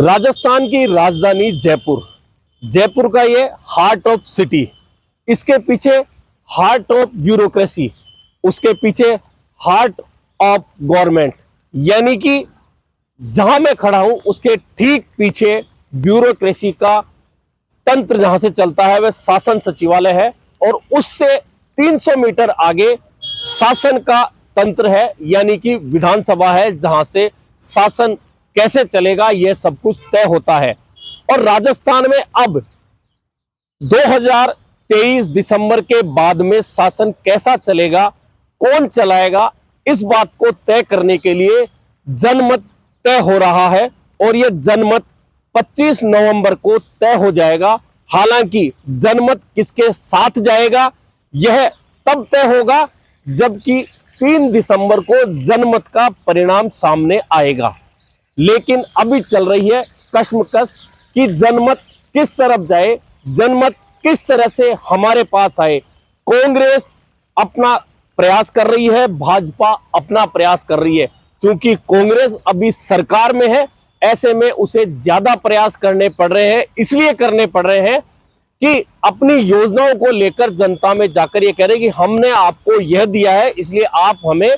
राजस्थान की राजधानी जयपुर, जयपुर का ये हार्ट ऑफ सिटी, इसके पीछे हार्ट ऑफ ब्यूरोक्रेसी, उसके पीछे हार्ट ऑफ गवर्नमेंट, यानी कि जहां मैं खड़ा हूं उसके ठीक पीछे ब्यूरोक्रेसी का तंत्र जहां से चलता है वह शासन सचिवालय है, और उससे 300 मीटर आगे शासन का तंत्र है, यानी कि विधानसभा है, जहां से शासन कैसे चलेगा यह सब कुछ तय होता है। और राजस्थान में अब 2023 दिसंबर के बाद में शासन कैसा चलेगा, कौन चलाएगा, इस बात को तय करने के लिए जनमत तय हो रहा है, और यह जनमत 25 नवंबर को तय हो जाएगा। हालांकि जनमत किसके साथ जाएगा यह तब तय होगा जबकि 3 दिसंबर को जनमत का परिणाम सामने आएगा। लेकिन अभी चल रही है कश्मकश कि जनमत किस तरफ जाए, जनमत किस तरह से हमारे पास आए। कांग्रेस अपना प्रयास कर रही है, भाजपा अपना प्रयास कर रही है। क्योंकि कांग्रेस अभी सरकार में है, ऐसे में उसे ज्यादा प्रयास करने पड़ रहे हैं, इसलिए करने पड़ रहे हैं कि अपनी योजनाओं को लेकर जनता में जाकर ये कह रहे हैं कि हमने आपको यह दिया है, इसलिए आप हमें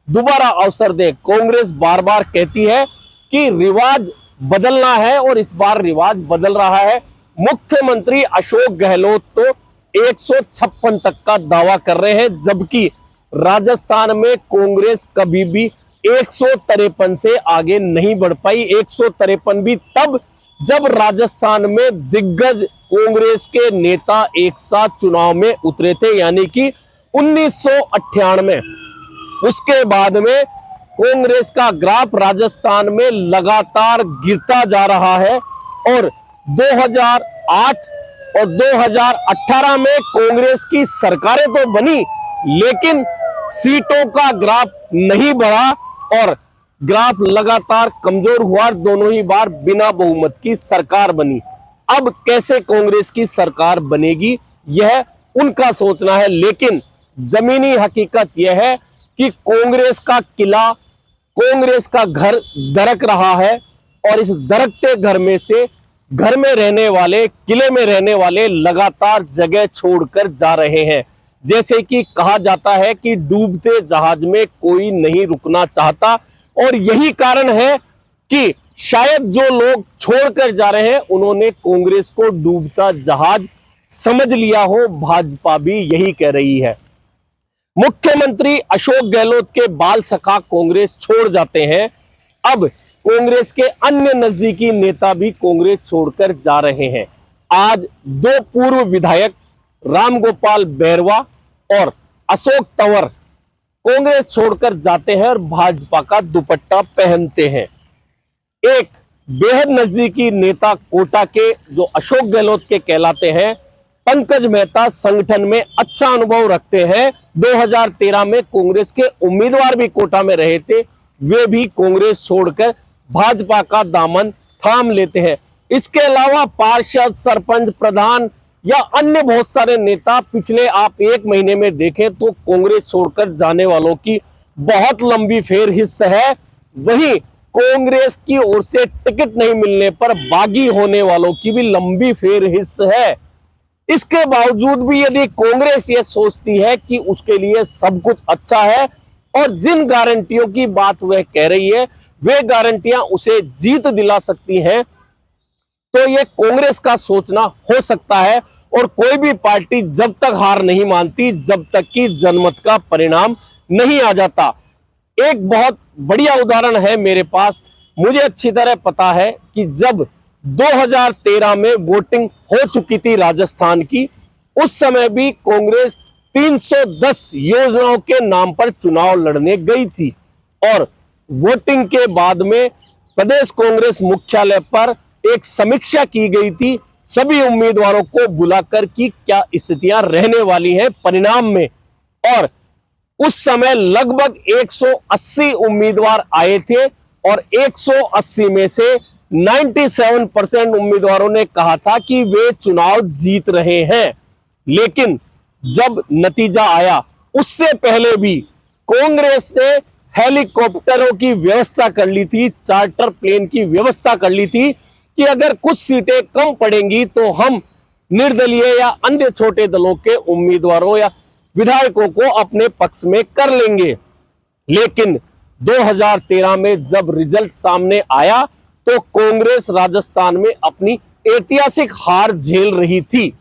दोबारा अवसर दें। कांग्रेस बार बार कहती है कि रिवाज बदलना है, और इस बार रिवाज बदल रहा है। मुख्यमंत्री अशोक गहलोत तो 156 तक का दावा कर रहे हैं, जबकि राजस्थान में कांग्रेस कभी भी 153 से आगे नहीं बढ़ पाई। 153 भी तब जब राजस्थान में दिग्गज कांग्रेस के नेता एक साथ चुनाव में उतरे थे, यानी कि 1998। उसके बाद में कांग्रेस का ग्राफ राजस्थान में लगातार गिरता जा रहा है, और 2008 और 2018 में कांग्रेस की सरकारें तो बनी, लेकिन सीटों का ग्राफ नहीं बढ़ा और ग्राफ लगातार कमजोर हुआ। दोनों ही बार बिना बहुमत की सरकार बनी। अब कैसे कांग्रेस की सरकार बनेगी यह उनका सोचना है, लेकिन जमीनी हकीकत यह है कि कांग्रेस का किला, कांग्रेस का घर दरक रहा है, और इस दरकते घर में से घर में रहने वाले, किले में रहने वाले लगातार जगह छोड़कर जा रहे हैं। जैसे कि कहा जाता है कि डूबते जहाज में कोई नहीं रुकना चाहता, और यही कारण है कि शायद जो लोग छोड़कर जा रहे हैं उन्होंने कांग्रेस को डूबता जहाज समझ लिया हो। भाजपा भी यही कह रही है। मुख्यमंत्री अशोक गहलोत के बाल सखा कांग्रेस छोड़ जाते हैं, अब कांग्रेस के अन्य नजदीकी नेता भी कांग्रेस छोड़कर जा रहे हैं। आज 2 पूर्व विधायक रामगोपाल बैरवा और अशोक तंवर कांग्रेस छोड़कर जाते हैं और भाजपा का दुपट्टा पहनते हैं। एक बेहद नजदीकी नेता कोटा के जो अशोक गहलोत के कहलाते हैं, पंकज मेहता, संगठन में अच्छा अनुभव रखते हैं। 2013 में कांग्रेस के उम्मीदवार भी कोटा में रहे थे, वे भी कांग्रेस छोड़कर भाजपा का दामन थाम लेते हैं। इसके अलावा पार्षद, सरपंच, प्रधान या अन्य बहुत सारे नेता पिछले आप 1 महीने में देखें तो कांग्रेस छोड़कर जाने वालों की बहुत लंबी फेरहिस्त है। वहीं कांग्रेस की ओर से टिकट नहीं मिलने पर बागी होने वालों की भी लंबी फेरहिस्त है। इसके बावजूद भी यदि कांग्रेस ये सोचती है कि उसके लिए सब कुछ अच्छा है और जिन गारंटियों की बात वह कह रही है वे गारंटियां उसे जीत दिला सकती हैं, तो ये कांग्रेस का सोचना हो सकता है। और कोई भी पार्टी जब तक हार नहीं मानती जब तक कि जनमत का परिणाम नहीं आ जाता। एक बहुत बढ़िया उदाहरण है मेरे पास। मुझे अच्छी तरह पता है कि जब 2013 में वोटिंग हो चुकी थी राजस्थान की, उस समय भी कांग्रेस 310 योजनाओं के नाम पर चुनाव लड़ने गई थी, और वोटिंग के बाद में प्रदेश कांग्रेस मुख्यालय पर एक समीक्षा की गई थी सभी उम्मीदवारों को बुलाकर कि क्या स्थितियां रहने वाली हैं परिणाम में। और उस समय लगभग 180 उम्मीदवार आए थे, और 180 में से 97% उम्मीदवारों ने कहा था कि वे चुनाव जीत रहे हैं। लेकिन जब नतीजा आया उससे पहले भी कांग्रेस ने हेलीकॉप्टरों की व्यवस्था कर ली थी, चार्टर प्लेन की व्यवस्था कर ली थी, कि अगर कुछ सीटें कम पड़ेंगी तो हम निर्दलीय या अन्य छोटे दलों के उम्मीदवारों या विधायकों को अपने पक्ष में कर लेंगे। लेकिन 2013 में जब रिजल्ट सामने आया तो कांग्रेस राजस्थान में अपनी ऐतिहासिक हार झेल रही थी,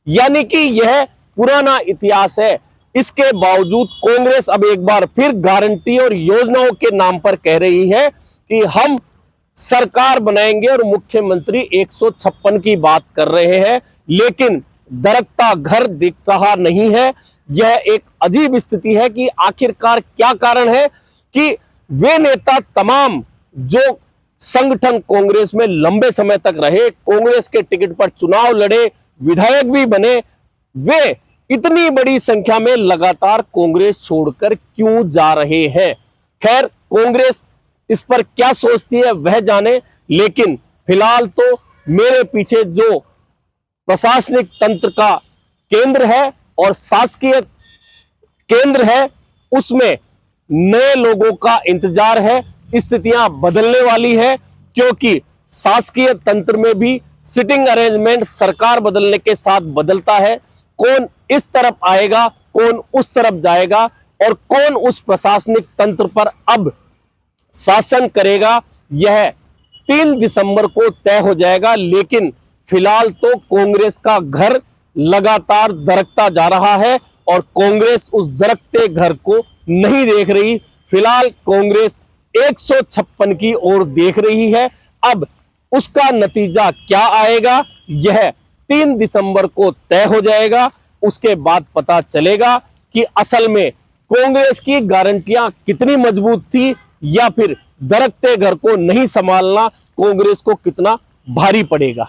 यानी कि यह पुराना इतिहास है। इसके बावजूद कांग्रेस अब एक बार फिर गारंटी और योजनाओं के नाम पर कह रही है कि हम सरकार बनाएंगे और मुख्यमंत्री 156 की बात कर रहे हैं, लेकिन दरकता घर दिख रहा नहीं है। यह एक अजीब स्थिति है कि आखिरकार क्या कारण है कि वे नेता तमाम जो संगठन कांग्रेस में लंबे समय तक रहे, कांग्रेस के टिकट पर चुनाव लड़े, विधायक भी बने, वे इतनी बड़ी संख्या में लगातार कांग्रेस छोड़कर क्यों जा रहे हैं। खैर, कांग्रेस इस पर क्या सोचती है वह जाने, लेकिन फिलहाल तो मेरे पीछे जो प्रशासनिक तंत्र का केंद्र है और शासकीय केंद्र है उसमें नए लोगों का इंतजार है। स्थितियां बदलने वाली है, क्योंकि शासकीय तंत्र में भी सिटिंग अरेंजमेंट सरकार बदलने के साथ बदलता है। कौन इस तरफ आएगा, कौन उस तरफ जाएगा और कौन उस प्रशासनिक तंत्र पर अब शासन करेगा, यह 3 दिसंबर को तय हो जाएगा। लेकिन फिलहाल तो कांग्रेस का घर लगातार दरकता जा रहा है और कांग्रेस उस दरकते घर को नहीं देख रही। फिलहाल कांग्रेस 156 की ओर देख रही है। अब उसका नतीजा क्या आएगा यह 3 दिसंबर को तय हो जाएगा। उसके बाद पता चलेगा कि असल में कांग्रेस की गारंटियां कितनी मजबूत थी या फिर दरकते घर को नहीं संभालना कांग्रेस को कितना भारी पड़ेगा।